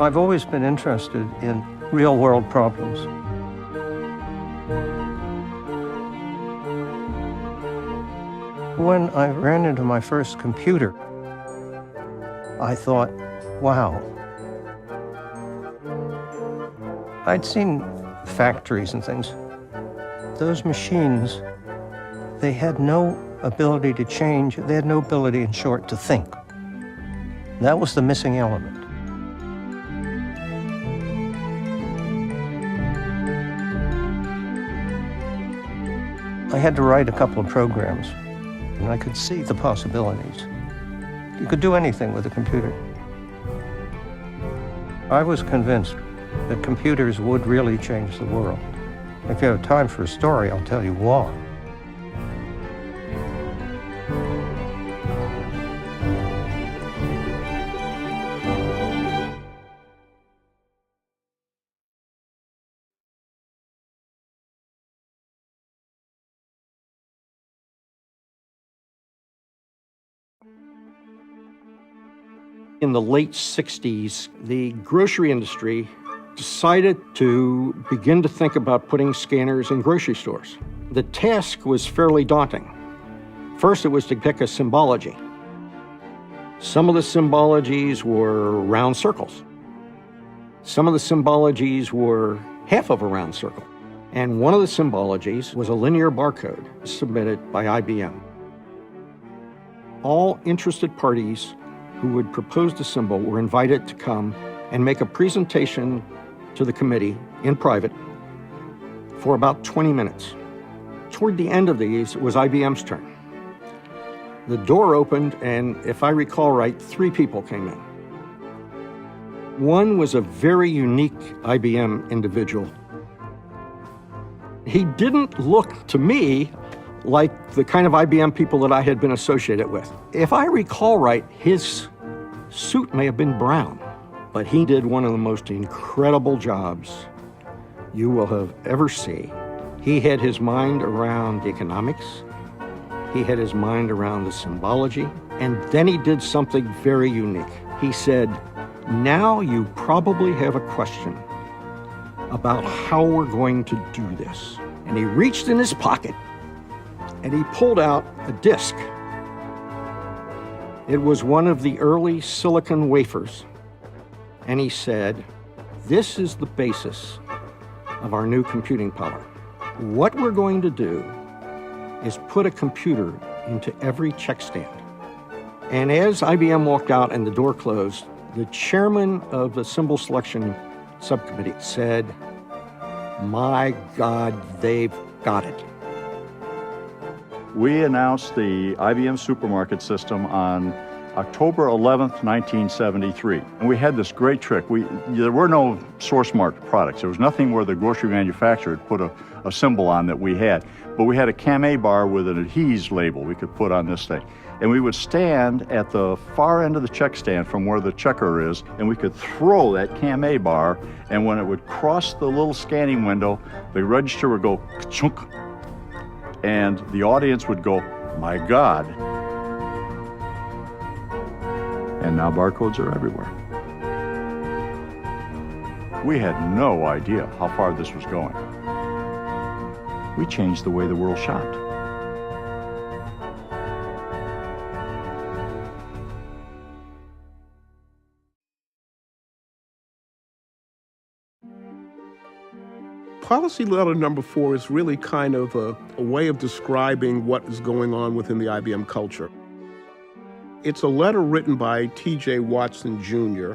I've always been interested in real-world problems. When I ran into my first computer, I thought, wow. I'd seen factories and things. Those machines, they had no ability to change. They had no ability, in short, to think. That was the missing element. I had to write a couple of programs, and I could see the possibilities. You could do anything with a computer. I was convinced that computers would really change the world. If you have time for a story, I'll tell you why. In the late 60s, the grocery industry decided to begin to think about putting scanners in grocery stores. The task was fairly daunting. First, it was to pick a symbology. Some of the symbologies were round circles. Some of the symbologies were half of a round circle. And one of the symbologies was a linear barcode submitted by IBM. All interested parties who would propose the symbol were invited to come and make a presentation to the committee in private for about 20 minutes. Toward the end of these, it was IBM's turn. The door opened, and if I recall right, 3 people came in. One was a very unique IBM individual. He didn't look to me like the kind of IBM people that I had been associated with. If I recall right, his suit may have been brown, but he did one of the most incredible jobs you will have ever seen. He had his mind around economics. He had his mind around the symbology. And then he did something very unique. He said, now you probably have a question about how we're going to do this. And he reached in his pocket and he pulled out a disk. It was one of the early silicon wafers. And he said, this is the basis of our new computing power. What we're going to do is put a computer into every check stand. And as IBM walked out and the door closed, the chairman of the symbol selection subcommittee said, my God, they've got it. We announced the IBM supermarket system on October 11th, 1973. And we had this great trick. There were no source marked products. There was nothing where the grocery manufacturer had put a symbol on that we had. But we had a Cam-A bar with an adhese label we could put on this thing. And we would stand at the far end of the check stand from where the checker is, and we could throw that Cam-A bar, and when it would cross the little scanning window, the register would go ka-chunk, and the audience would go, my God. And now barcodes are everywhere. We had no idea how far this was going. We changed the way the world shopped. Policy letter number 4 is really kind of a way of describing what is going on within the IBM culture. It's a letter written by T.J. Watson Jr.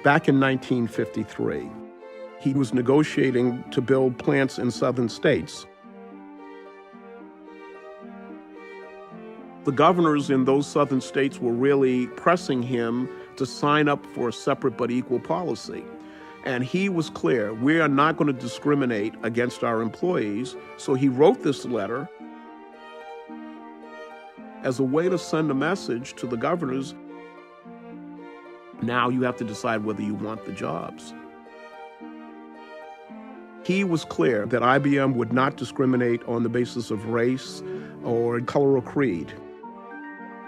back in 1953. He was negotiating to build plants in southern states. The governors in those southern states were really pressing him to sign up for a separate but equal policy. And he was clear, we are not going to discriminate against our employees. So he wrote this letter as a way to send a message to the governors. Now you have to decide whether you want the jobs. He was clear that IBM would not discriminate on the basis of race or color or creed.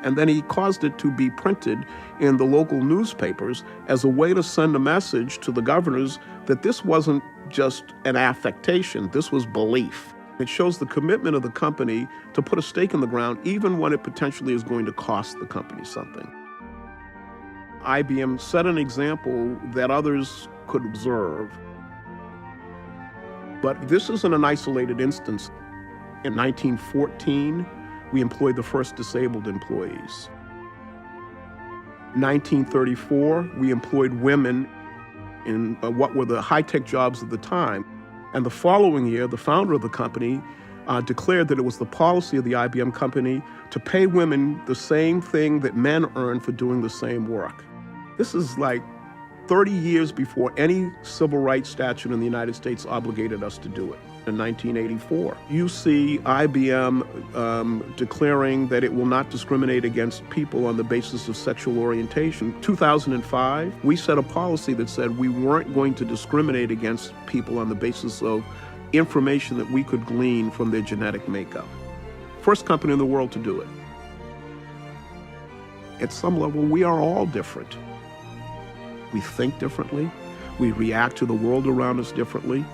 And then he caused it to be printed in the local newspapers as a way to send a message to the governors that this wasn't just an affectation, this was belief. It shows the commitment of the company to put a stake in the ground even when it potentially is going to cost the company something. IBM set an example that others could observe. But this isn't an isolated instance. In 1914, we employed the first disabled employees. 1934, we employed women in what were the high-tech jobs of the time. And the following year, the founder of the company declared that it was the policy of the IBM company to pay women the same thing that men earn for doing the same work. This is like 30 years before any civil rights statute in the United States obligated us to do it. In 1984, you see IBM declaring that it will not discriminate against people on the basis of sexual orientation. 2005, we set a policy that said we weren't going to discriminate against people on the basis of information that we could glean from their genetic makeup. First company in the world to do it. At some level, we are all different. We think differently. We react to the world around us differently.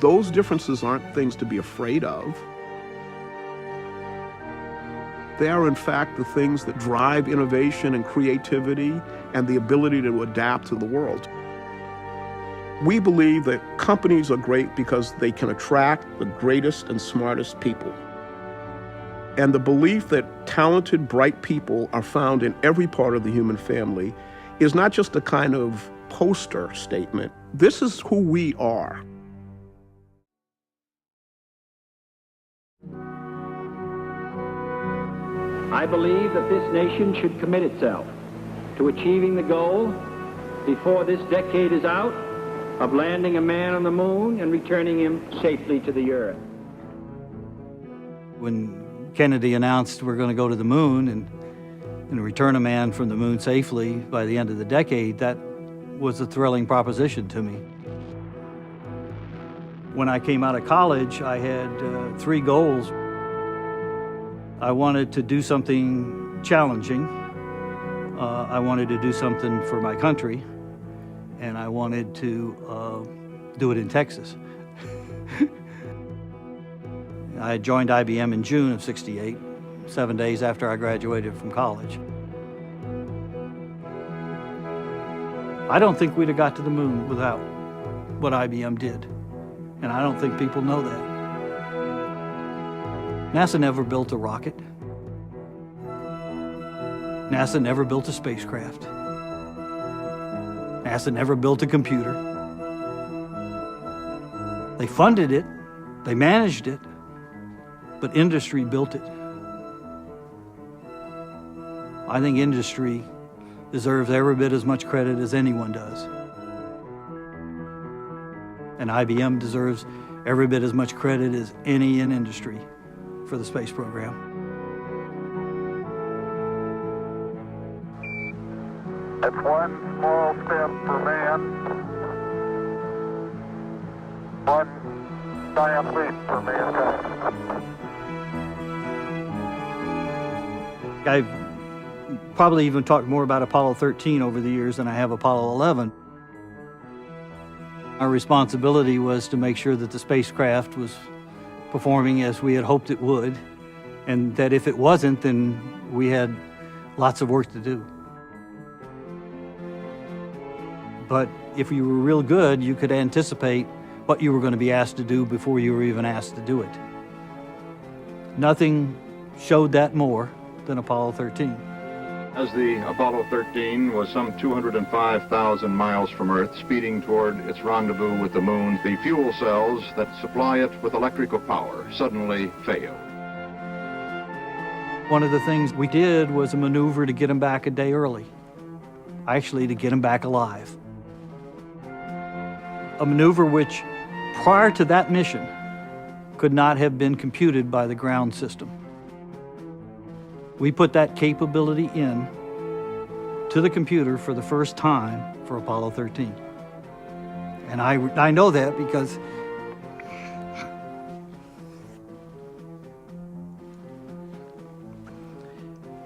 Those differences aren't things to be afraid of. They are, in fact, the things that drive innovation and creativity and the ability to adapt to the world. We believe that companies are great because they can attract the greatest and smartest people. And the belief that talented, bright people are found in every part of the human family is not just a kind of poster statement. This is who we are. I believe that this nation should commit itself to achieving the goal before this decade is out of landing a man on the moon and returning him safely to the earth. When Kennedy announced we're going to go to the moon and return a man from the moon safely by the end of the decade, that was a thrilling proposition to me. When I came out of college, I had 3 goals. I wanted to do something challenging. I wanted to do something for my country, and I wanted to do it in Texas. I joined IBM in June of '68, 7 days after I graduated from college. I don't think we'd have got to the moon without what IBM did, and I don't think people know that. NASA never built a rocket. NASA never built a spacecraft. NASA never built a computer. They funded it, they managed it, but industry built it. I think industry deserves every bit as much credit as anyone does. And IBM deserves every bit as much credit as any in industry for the space program. It's one small step for man, one giant leap for mankind. I've probably even talked more about Apollo 13 over the years than I have Apollo 11. Our responsibility was to make sure that the spacecraft was performing as we had hoped it would, and that if it wasn't, then we had lots of work to do. But if you were real good, you could anticipate what you were going to be asked to do before you were even asked to do it. Nothing showed that more than Apollo 13. As the Apollo 13 was some 205,000 miles from Earth, speeding toward its rendezvous with the moon, the fuel cells that supply it with electrical power suddenly failed. One of the things we did was a maneuver to get him back a day early. Actually, to get him back alive. A maneuver which, prior to that mission, could not have been computed by the ground system. We put that capability in to the computer for the first time for Apollo 13. And I know that because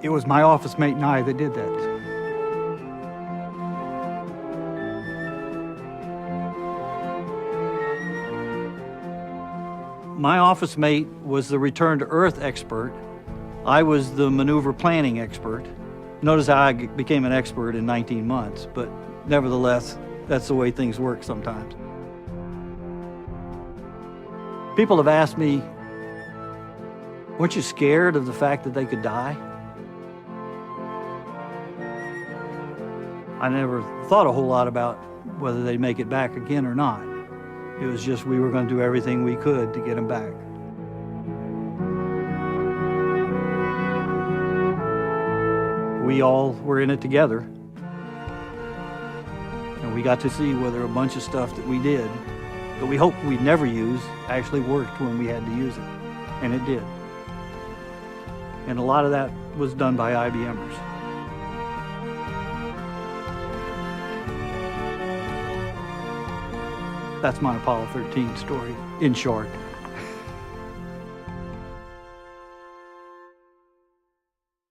It was my office mate and I that did that. My office mate was the return to Earth expert. I was the maneuver planning expert. Notice how I became an expert in 19 months, but nevertheless, that's the way things work sometimes. People have asked me, weren't you scared of the fact that they could die? I never thought a whole lot about whether they'd make it back again or not. It was just we were going to do everything we could to get them back. We all were in it together. And we got to see whether a bunch of stuff that we did, that we hoped we'd never use, actually worked when we had to use it. And it did. And a lot of that was done by IBMers. That's my Apollo 13 story, in short.